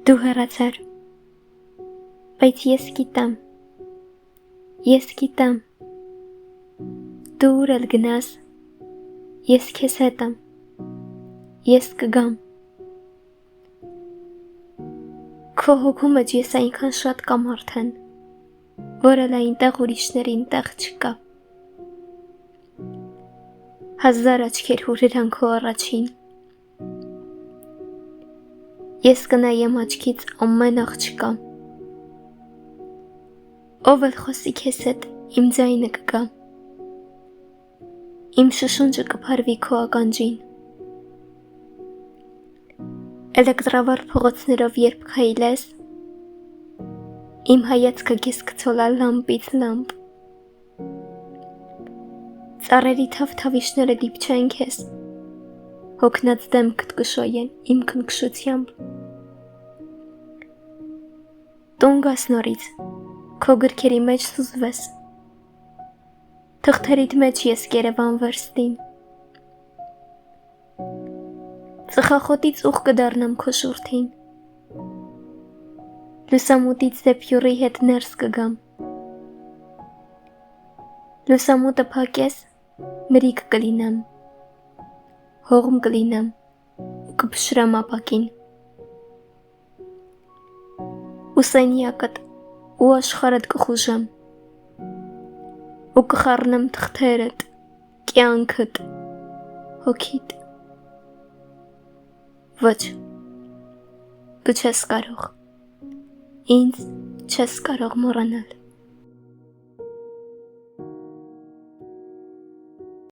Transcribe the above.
Դու հեռացար, բայց ես գիտեմ, դու ուր էլ գնաս, ես քեզ հետ եմ, ես կգամ, քո հոգու մեջ ես այնքան շատ կամ արդեն, որ էլ այնտեղ ուրիշներին տեղ չկա, 1000 աչքեր հուրհրան քո առաջին, ես կնայեմ աչքից ամեն աղջկա, ով էլ խոսի քեզ հետ իմ ձայնը կգա, իմ շշունջը կփարվի քո ականջին, էլեկտրավար փողոցներով երբ քայլես, իմ հայացքը քեզ կցոլա լամպից լամպ, ծառերի թավթավիշները դիպչեն քեզ, հոգնած դեմքդ կշոյեն իմ քնքշությամբ, տուն գաս նորից, քո գրքերի մեջ սուզվես, թղթերիդ մեջ ես կերևան վրստին, ծխախոտից ուղ կդառնամ քո շուրթին, լուսամուտից դեպյուրի հետ ներս կգամ, լուսամուտը փակես, մրիկ կլինեմ, հողմ կլինեմ, ու կփշրեմ ապակին, ու սենյակդ ու աշխարհդ կխուժեմ, ու կխառնեմ թղթերդ, կյանքդ, հոգիդ, ոչ, դու չես կարող, ինձ չես կարող մոռանալ,